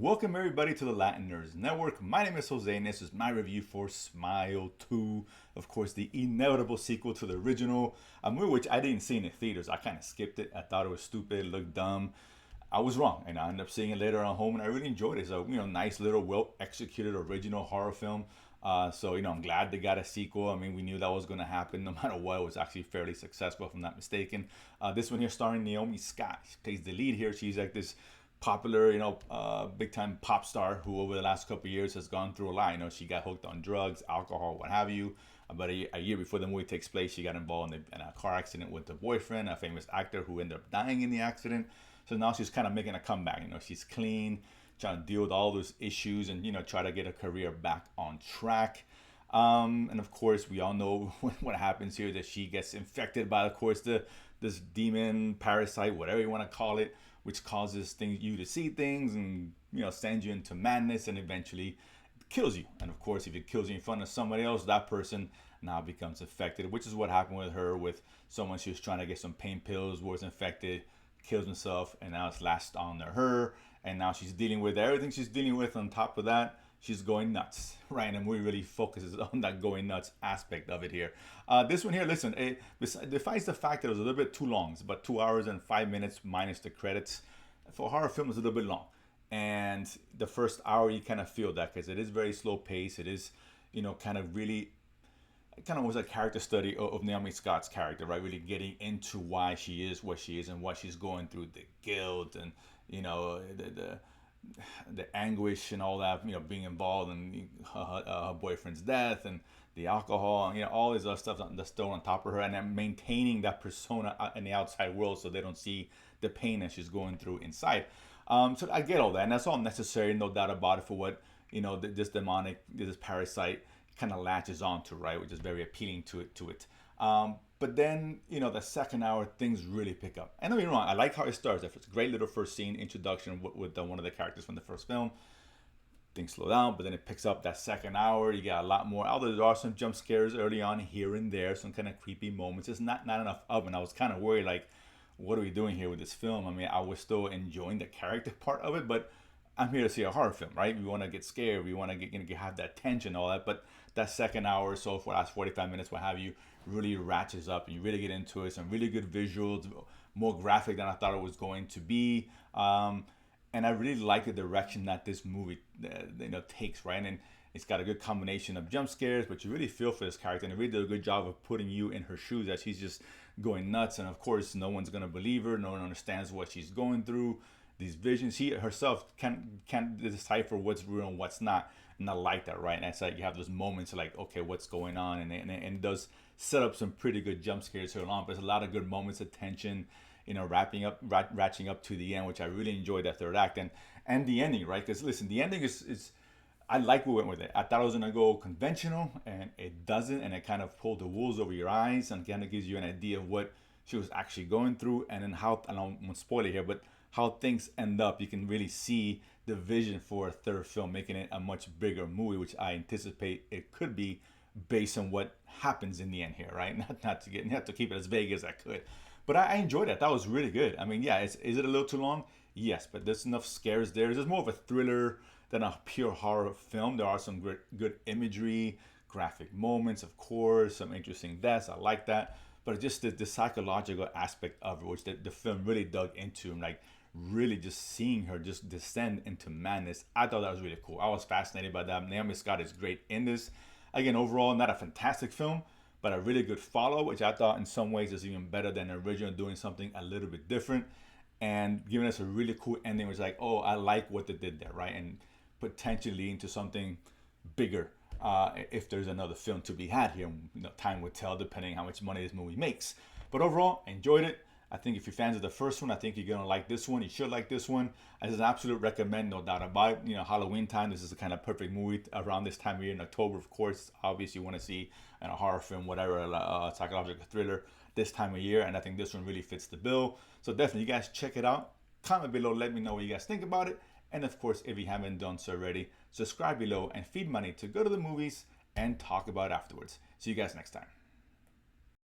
Welcome everybody to the Latin Nerds Network. My name is Jose and this is my review for Smile 2. Of course, the inevitable sequel to the original, a movie which I didn't see in the theaters. I kind of skipped it. I thought it was stupid, it looked dumb. I was wrong, and I ended up seeing it later on home, and I really enjoyed it. It's a nice little, well-executed original horror film. I'm glad they got a sequel. I mean, we knew that was going to happen no matter what. It was actually fairly successful, if I'm not mistaken. This one here starring Naomi Scott. She plays the lead here. She's like this popular, big time pop star who over the last couple of years has gone through a lot. She got hooked on drugs, alcohol, what have you. About a year before the movie takes place, she got involved in a car accident with her boyfriend, a famous actor who ended up dying in the accident. So now she's kind of making a comeback. She's clean, trying to deal with all those issues and, try to get her career back on track. And of course, we all know what happens here, that she gets infected by, of course, this demon, parasite, whatever you want to call it, which causes you to see things and, sends you into madness and eventually kills you. And of course, if it kills you in front of somebody else, that person now becomes infected, which is what happened with her, with someone she was trying to get some pain pills, was infected, kills himself, and now it's last on to her. And now she's dealing with everything she's dealing with. On top of that, she's going nuts, right? And the movie really focuses on that going nuts aspect of it here. This one here, listen, it defies the fact that it was a little bit too long. It's about 2 hours and 5 minutes minus the credits. For a horror film, it's a little bit long. And the first hour, you kind of feel that because it is very slow paced. It is, kind of was a character study of Naomi Scott's character, right? Really getting into why she is what she is and what she's going through, the guilt and, the anguish and all that, being involved in her boyfriend's death and the alcohol and, all this other stuff that's thrown on top of her, and then maintaining that persona in the outside world so they don't see the pain that she's going through inside. So I get all that, and that's all necessary, no doubt about it, for what, this parasite kind of latches onto, right, which is very appealing to it. But then, the second hour, things really pick up. And don't get me wrong, I like how it starts. It's a great little first scene, introduction with one of the characters from the first film. Things slow down, but then it picks up that second hour. You got a lot more. Although there are some jump scares early on here and there, some kind of creepy moments. It's not enough of, and I was kind of worried, like, what are we doing here with this film? I mean, I was still enjoying the character part of it, but I'm here to see a horror film, right? We want to get scared. We want to have that tension, all that. But that second hour or so, for the last 45 minutes, what have you, really ratchets up and you really get into it. Some really good visuals, more graphic than I thought it was going to be. And I really like the direction that this movie takes, right? And it's got a good combination of jump scares, but you really feel for this character, and it really did a good job of putting you in her shoes as she's just going nuts. And of course, no one's gonna believe her. No one understands what she's going through. These visions, she herself can't decipher what's real and what's not. And I like that, right? And it's like you have those moments like, okay, what's going on? And it does set up some pretty good jump scares here along. But there's a lot of good moments of tension, ratcheting up to the end, which I really enjoyed that third act. And the ending, right? Because listen, the ending is I like we went with it. I thought it was gonna go conventional, and it doesn't, and it kind of pulled the wool over your eyes and kind of gives you an idea of what she was actually going through, and then how, and I won't spoil it here, but how things end up. You can really see the vision for a third film, making it a much bigger movie, which I anticipate it could be based on what happens in the end here, right? Not to keep it as vague as I could. But I enjoyed it. That was really good. I mean, yeah, is it a little too long? Yes, but there's enough scares there. There's more of a thriller than a pure horror film. There are some good imagery, graphic moments, of course, some interesting deaths. I like that. But just the psychological aspect of it, which the film really dug into, and like really just seeing her just descend into madness. I thought that was really cool. I was fascinated by that. Naomi Scott is great in this. Again, overall, not a fantastic film, but a really good follow, which I thought in some ways is even better than the original, doing something a little bit different and giving us a really cool ending. Which is like, oh, I like what they did there, right? And potentially leading to something bigger if there's another film to be had here. Time will tell, depending how much money this movie makes. But overall, I enjoyed it. I think if you're fans of the first one, I think you're gonna like this one. You should like this one. As an absolute recommend, no doubt about it. Halloween time, this is the kind of perfect movie around this time of year in October. Of course, obviously you want to see a horror film, whatever, a psychological thriller this time of year, and I think this one really fits the bill. So definitely, you guys check it out. Comment below, let me know what you guys think about it. And of course, if you haven't done so already, subscribe below and feed money to go to the movies and talk about it afterwards. See you guys next time.